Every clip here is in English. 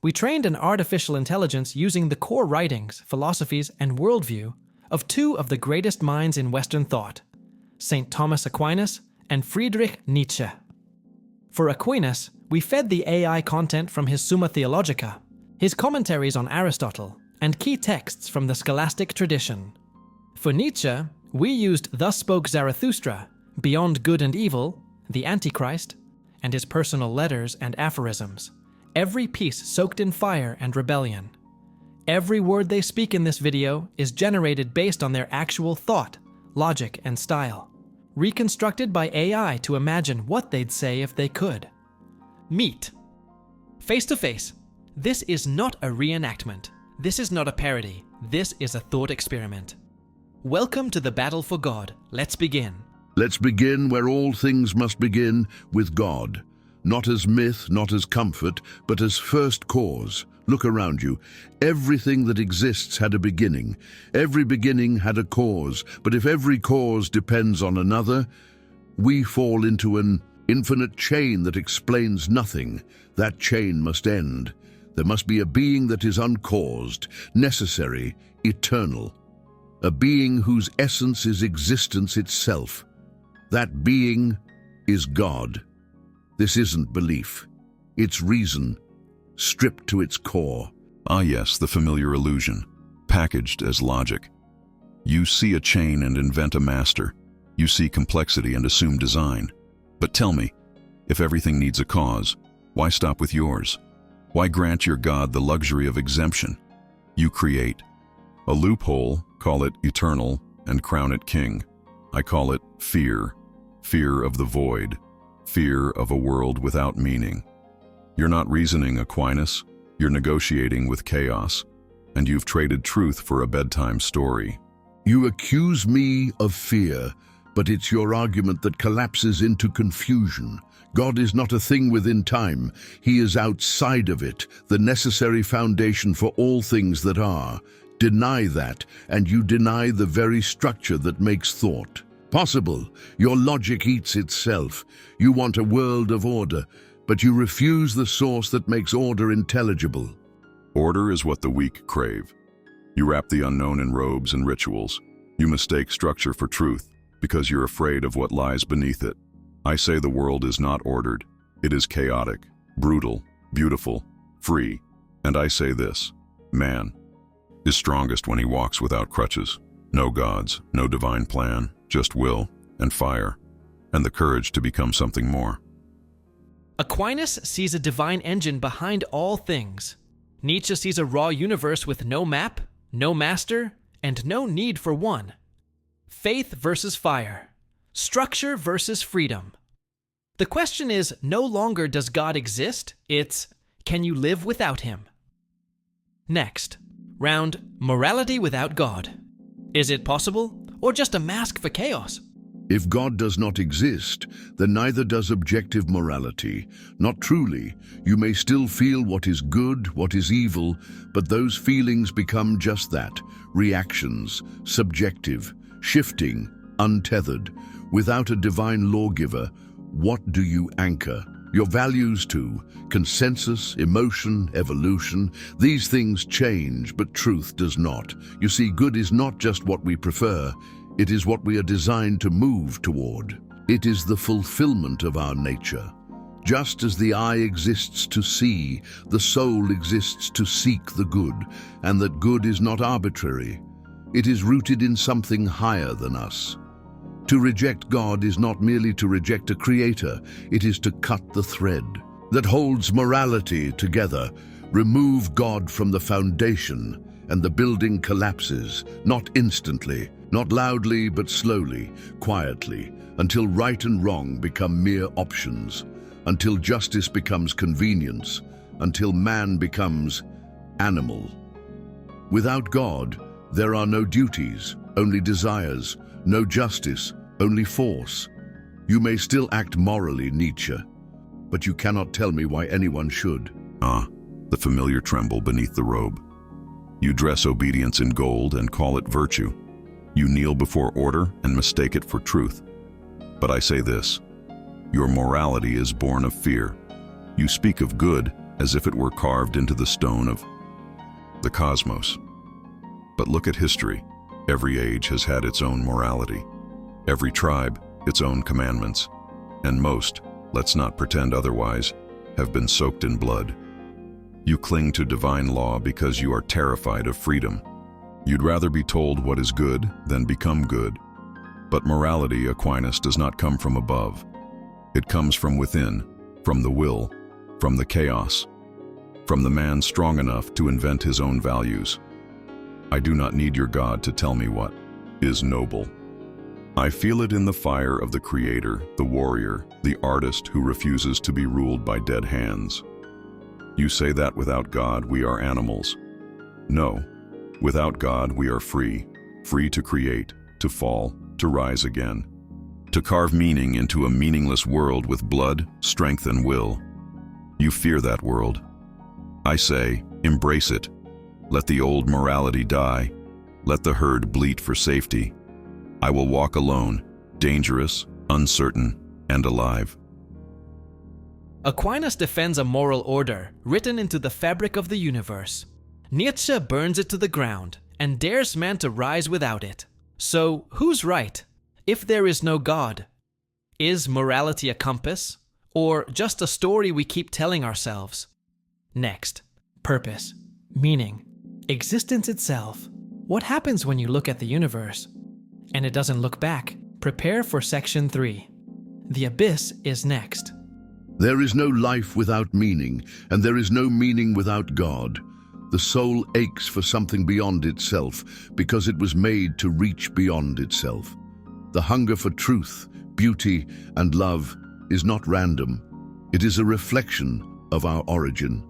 We trained an artificial intelligence using the core writings, philosophies, and worldview of two of the greatest minds in Western thought, St. Thomas Aquinas and Friedrich Nietzsche. For Aquinas, we fed the AI content from his Summa Theologica, his commentaries on Aristotle, and key texts from the scholastic tradition. For Nietzsche, we used Thus Spoke Zarathustra, Beyond Good and Evil, The Antichrist, and his personal letters and aphorisms, every piece soaked in fire and rebellion. Every word they speak in this video is generated based on their actual thought, logic, and style, reconstructed by AI to imagine what they'd say if they could. Meet. Face to face. This is not a reenactment. This is not a parody. This is a thought experiment. Welcome to the battle for God. Let's begin. Let's begin where all things must begin, with God. Not as myth, not as comfort, but as first cause. Look around you. Everything that exists had a beginning. Every beginning had a cause. But if every cause depends on another, we fall into an infinite chain that explains nothing. That chain must end. There must be a being that is uncaused, necessary, eternal. A being whose essence is existence itself. That being is God. This isn't belief. It's reason, stripped to its core. Ah yes, the familiar illusion, packaged as logic. You see a chain and invent a master. You see complexity and assume design. But tell me, if everything needs a cause, why stop with yours? Why grant your God the luxury of exemption? You create. A loophole, call it eternal, and crown it king. I call it fear. Fear of the void. Fear of a world without meaning. You're not reasoning, Aquinas. You're negotiating with chaos. And you've traded truth for a bedtime story. You accuse me of fear, but it's your argument that collapses into confusion. God is not a thing within time. He is outside of it, the necessary foundation for all things that are. Deny that, and you deny the very structure that makes thought possible. Your logic eats itself. You want a world of order, but you refuse the source that makes order intelligible. Order is what the weak crave. You wrap the unknown in robes and rituals. You mistake structure for truth because you're afraid of what lies beneath it. I say the world is not ordered. It is chaotic, brutal, beautiful, free. And I say this: man is strongest when he walks without crutches. No gods, no divine plan, just will and fire, and the courage to become something more. Aquinas sees a divine engine behind all things. Nietzsche sees a raw universe with no map, no master, and no need for one. Faith versus fire. Structure versus freedom. The question is no longer does God exist, it's can you live without him? Next, round morality without God. Is it possible, or just a mask for chaos? If God does not exist, then neither does objective morality. Not truly. You may still feel what is good, what is evil, but those feelings become just that, reactions, subjective, shifting, untethered. Without a divine lawgiver, what do you anchor your values to? Consensus, emotion, evolution. These things change, but truth does not. You see, good is not just what we prefer. It is what we are designed to move toward. It is the fulfillment of our nature. Just as the eye exists to see, the soul exists to seek the good, and that good is not arbitrary. It is rooted in something higher than us. To reject God is not merely to reject a creator, it is to cut the thread that holds morality together. Remove God from the foundation, and the building collapses, not instantly, not loudly, but slowly, quietly, until right and wrong become mere options, until justice becomes convenience, until man becomes animal. Without God, there are no duties, only desires, no justice, only force. You may still act morally, Nietzsche, but you cannot tell me why anyone should. Ah, the familiar tremble beneath the robe. You dress obedience in gold and call it virtue. You kneel before order and mistake it for truth. But I say this: your morality is born of fear. You speak of good as if it were carved into the stone of the cosmos. But look at history. Every age has had its own morality. Every tribe, its own commandments. And most, let's not pretend otherwise, have been soaked in blood. You cling to divine law because you are terrified of freedom. You'd rather be told what is good than become good. But morality, Aquinas, does not come from above. It comes from within, from the will, from the chaos, from the man strong enough to invent his own values. I do not need your God to tell me what is noble. I feel it in the fire of the creator, the warrior, the artist who refuses to be ruled by dead hands. You say that without God we are animals. No, without God we are free, free to create, to fall, to rise again, to carve meaning into a meaningless world with blood, strength, and will. You fear that world. I say, embrace it. Let the old morality die. Let the herd bleat for safety. I will walk alone, dangerous, uncertain, and alive. Aquinas defends a moral order written into the fabric of the universe. Nietzsche burns it to the ground and dares man to rise without it. So, who's right? If there is no God, is morality a compass, or just a story we keep telling ourselves? Next, purpose, meaning, existence itself. What happens when you look at the universe and it doesn't look back? Prepare for section 3. The abyss is next. There is no life without meaning, and there is no meaning without God. The soul aches for something beyond itself because it was made to reach beyond itself. The hunger for truth, beauty, and love is not random. It is a reflection of our origin.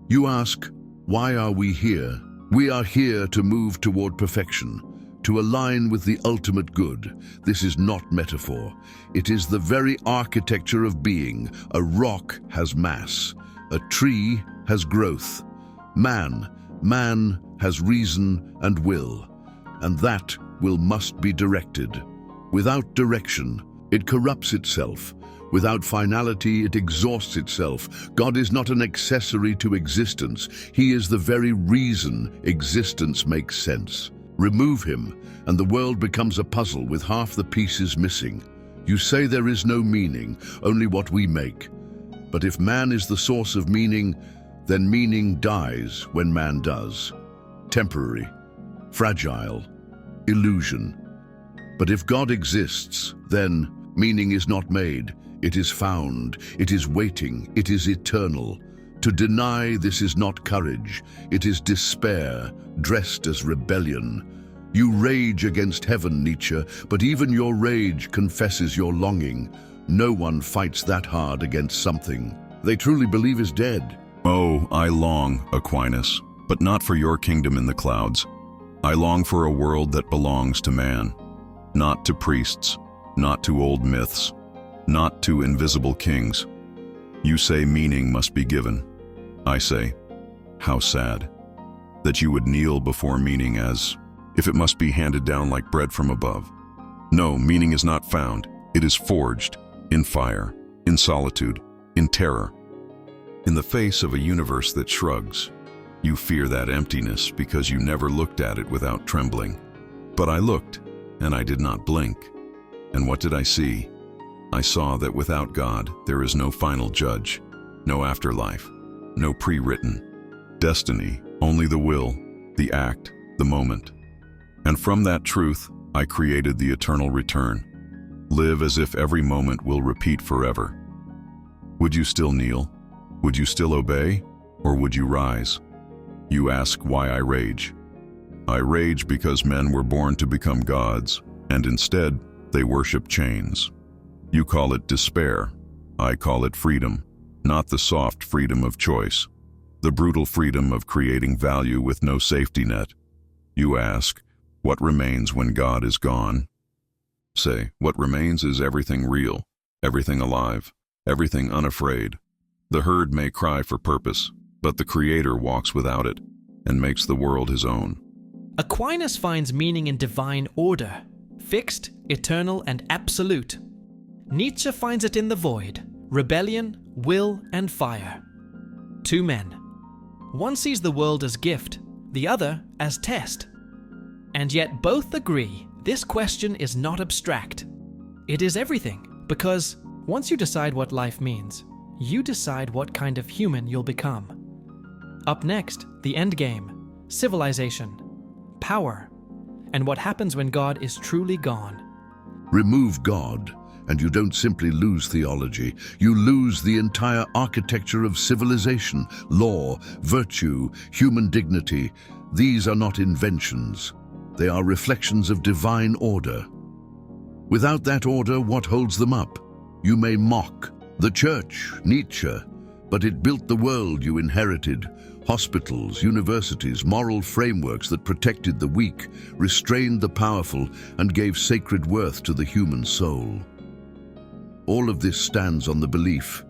You ask, why are we here? We are here to move toward perfection, to align with the ultimate good. This is not metaphor. It is the very architecture of being. A rock has mass. A tree has growth. Man has reason and will. And that will must be directed. Without direction, it corrupts itself. Without finality, it exhausts itself. God is not an accessory to existence. He is the very reason existence makes sense. Remove him, and the world becomes a puzzle with half the pieces missing. You say there is no meaning, only what we make. But if man is the source of meaning, then meaning dies when man does. Temporary, fragile, illusion. But if God exists, then meaning is not made. It is found, it is waiting, it is eternal. To deny this is not courage, it is despair, dressed as rebellion. You rage against heaven, Nietzsche, but even your rage confesses your longing. No one fights that hard against something they truly believe is dead. Oh, I long, Aquinas, but not for your kingdom in the clouds. I long for a world that belongs to man, not to priests, not to old myths, not to invisible kings. You say meaning must be given. I say, how sad, that you would kneel before meaning as if it must be handed down like bread from above. No, meaning is not found. It is forged, in fire, in solitude, in terror. In the face of a universe that shrugs, you fear that emptiness because you never looked at it without trembling. But I looked, and I did not blink. And what did I see? I saw that without God, there is no final judge, no afterlife, no pre-written destiny, only the will, the act, the moment. And from that truth, I created the eternal return. Live as if every moment will repeat forever. Would you still kneel? Would you still obey? Or would you rise? You ask why I rage. I rage because men were born to become gods, and instead, they worship chains. You call it despair. I call it freedom, not the soft freedom of choice, the brutal freedom of creating value with no safety net. You ask, what remains when God is gone? Say, what remains is everything real, everything alive, everything unafraid. The herd may cry for purpose, but the Creator walks without it and makes the world his own. Aquinas finds meaning in divine order, fixed, eternal, and absolute. Nietzsche finds it in the void, rebellion, will, and fire. two men. One sees the world as gift, the other as test. And yet both agree this question is not abstract. It is everything, because once you decide what life means, you decide what kind of human you'll become. Up next, the end game, civilization, power, and what happens when God is truly gone. Remove God, and you don't simply lose theology, you lose the entire architecture of civilization, law, virtue, human dignity. These are not inventions. They are reflections of divine order. Without that order, what holds them up? You may mock the church, Nietzsche, but it built the world you inherited. Hospitals, universities, moral frameworks that protected the weak, restrained the powerful, and gave sacred worth to the human soul. All of this stands on the belief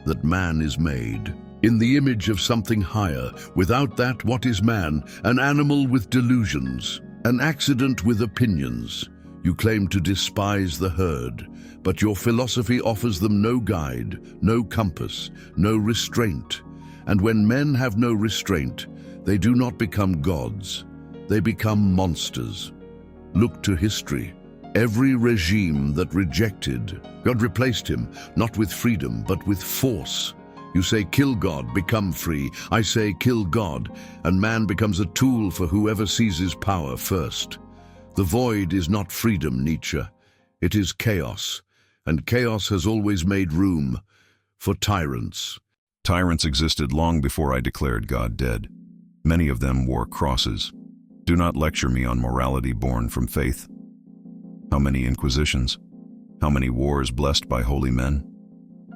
that man is made in the image of something higher. Without that, what is man? An animal with delusions, an accident with opinions. You claim to despise the herd, but your philosophy offers them no guide, no compass, no restraint. And when men have no restraint, they do not become gods. They become monsters. Look to history. Every regime that rejected God replaced him, not with freedom, but with force. You say, kill God, become free. I say, kill God, and man becomes a tool for whoever seizes power first. The void is not freedom, Nietzsche. It is chaos, and chaos has always made room for tyrants. Tyrants existed long before I declared God dead. Many of them wore crosses. Do not lecture me on morality born from faith. How many inquisitions? How many wars blessed by holy men?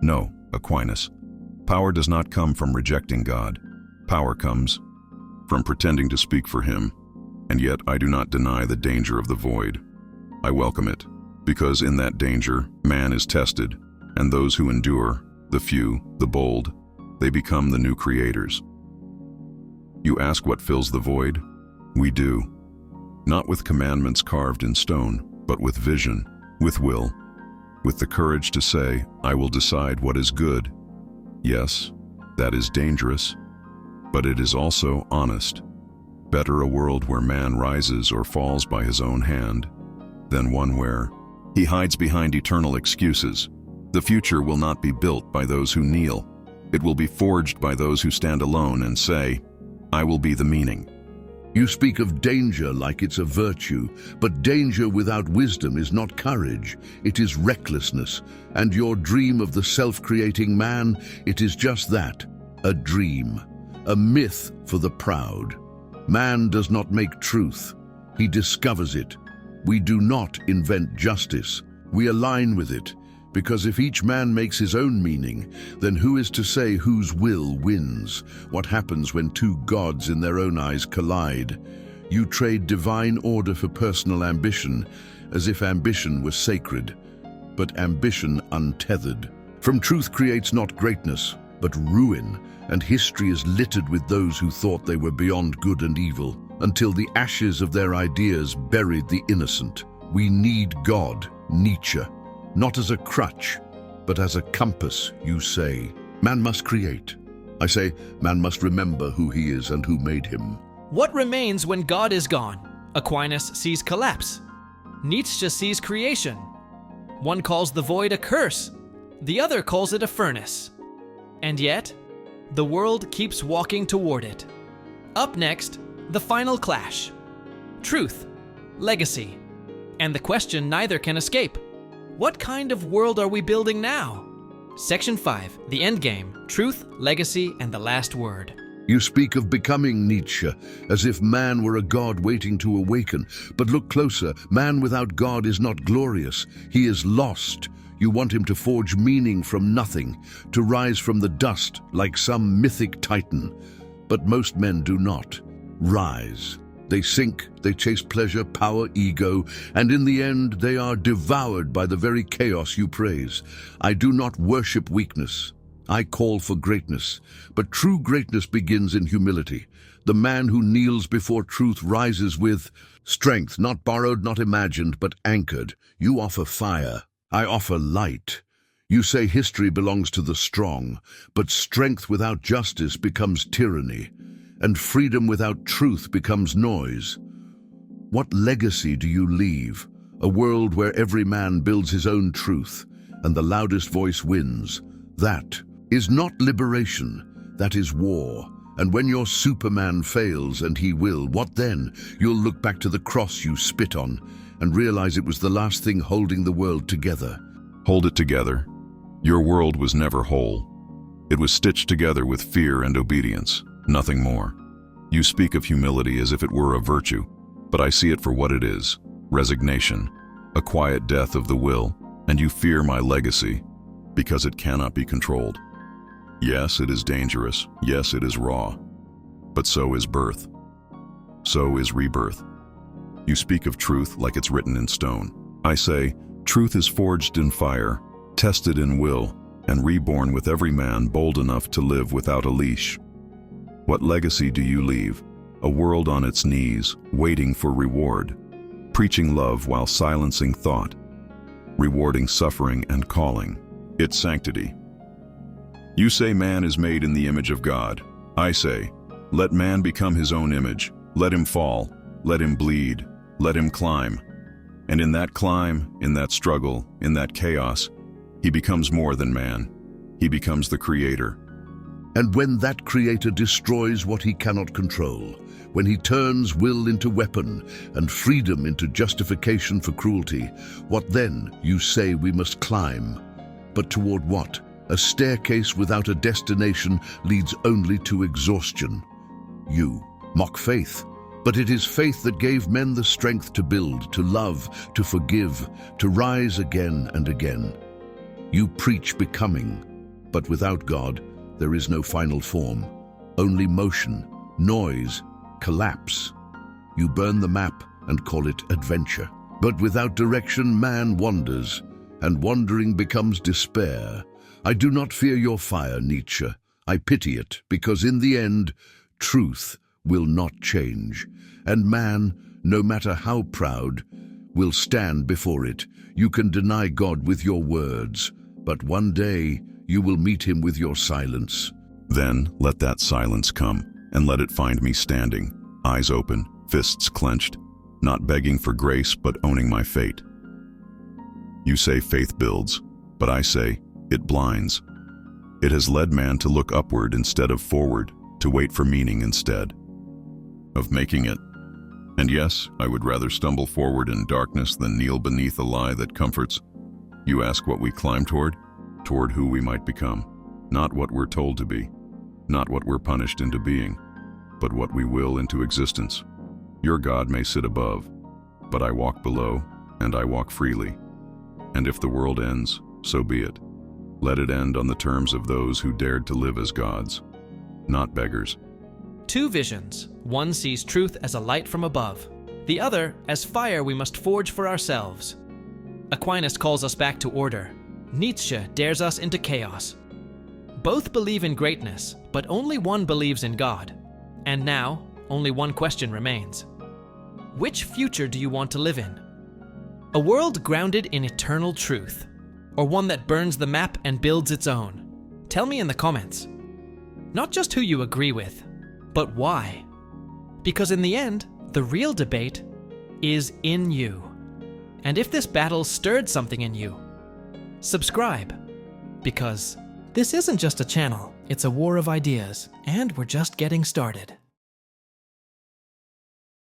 No, Aquinas. Power does not come from rejecting God. Power comes from pretending to speak for him. And yet I do not deny the danger of the void. I welcome it, because in that danger, man is tested, and those who endure, the few, the bold, they become the new creators. You ask what fills the void? We do. Not with commandments carved in stone, but with vision, with will, with the courage to say, I will decide what is good. Yes, that is dangerous, but it is also honest. Better a world where man rises or falls by his own hand, than one where he hides behind eternal excuses. The future will not be built by those who kneel. It will be forged by those who stand alone and say, I will be the meaning. You speak of danger like it's a virtue, but danger without wisdom is not courage, it is recklessness. And your dream of the self-creating man, it is just that, a dream, a myth for the proud. Man does not make truth, he discovers it. We do not invent justice, we align with it, because if each man makes his own meaning, then who is to say whose will wins? What happens when two gods in their own eyes collide? You trade divine order for personal ambition, as if ambition were sacred, but ambition untethered. From truth creates not greatness, but ruin, and history is littered with those who thought they were beyond good and evil, until the ashes of their ideas buried the innocent. We need God, Nietzsche. Not as a crutch, but as a compass, you say. Man must create. I say, man must remember who he is and who made him. What remains when God is gone? Aquinas sees collapse. Nietzsche sees creation. One calls the void a curse. The other calls it a furnace. And yet, the world keeps walking toward it. Up next, the final clash. Truth, legacy, and the question neither can escape. What kind of world are we building now? Section 5, the endgame, truth, legacy, and the last word. You speak of becoming Nietzsche, as if man were a god waiting to awaken. But look closer, man without God is not glorious. He is lost. You want him to forge meaning from nothing, to rise from the dust like some mythic titan. But most men do not rise. They sink, they chase pleasure, power, ego, and in the end they are devoured by the very chaos you praise. I do not worship weakness. I call for greatness. But true greatness begins in humility. The man who kneels before truth rises with strength, not borrowed, not imagined, but anchored. You offer fire. I offer light. You say history belongs to the strong, but strength without justice becomes tyranny, and freedom without truth becomes noise. What legacy do you leave? A world where every man builds his own truth, and the loudest voice wins. That is not liberation, that is war. And when your Superman fails, and he will, what then? You'll look back to the cross you spit on, and realize it was the last thing holding the world together. Hold it together. Your world was never whole. It was stitched together with fear and obedience, nothing more. You speak of humility as if it were a virtue, but I see it for what it is, resignation, a quiet death of the will, and you fear my legacy because it cannot be controlled. Yes, it is dangerous. Yes, it is raw. But so is birth. So is rebirth. You speak of truth like it's written in stone. I say, truth is forged in fire, tested in will, and reborn with every man bold enough to live without a leash. What legacy do you leave? A world on its knees, waiting for reward, preaching love while silencing thought, rewarding suffering and calling its sanctity. You say man is made in the image of God. I say, let man become his own image. Let him fall, let him bleed, let him climb. And in that climb, in that struggle, in that chaos, he becomes more than man. He becomes the creator. And when that creator destroys what he cannot control, when he turns will into weapon and freedom into justification for cruelty, what then? You say we must climb. But toward what? A staircase without a destination leads only to exhaustion. You mock faith, but it is faith that gave men the strength to build, to love, to forgive, to rise again and again. You preach becoming, but without God, there is no final form, only motion, noise, collapse. You burn the map and call it adventure. But without direction, man wanders, and wandering becomes despair. I do not fear your fire, Nietzsche. I pity it, because in the end, truth will not change. And man, no matter how proud, will stand before it. You can deny God with your words, but one day you will meet him with your silence. Then let that silence come, and let it find me standing, eyes open, fists clenched, not begging for grace, but owning my fate. You say faith builds, but I say it blinds. It has led man to look upward instead of forward, to wait for meaning instead of making it. And yes, I would rather stumble forward in darkness than kneel beneath a lie that comforts. You ask what we climb toward? Toward who we might become. Not what we're told to be, not what we're punished into being, but what we will into existence. Your God may sit above, but I walk below, and I walk freely. And if the world ends, so be it. Let it end on the terms of those who dared to live as gods, not beggars. Two visions. One sees truth as a light from above, the other as fire we must forge for ourselves. Aquinas calls us back to order. Nietzsche dares us into chaos. Both believe in greatness, but only one believes in God. And now, only one question remains. Which future do you want to live in? A world grounded in eternal truth, or one that burns the map and builds its own? Tell me in the comments. Not just who you agree with, but why. Because in the end, the real debate is in you. And if this battle stirred something in you, subscribe. Because this isn't just a channel, it's a war of ideas, and we're just getting started.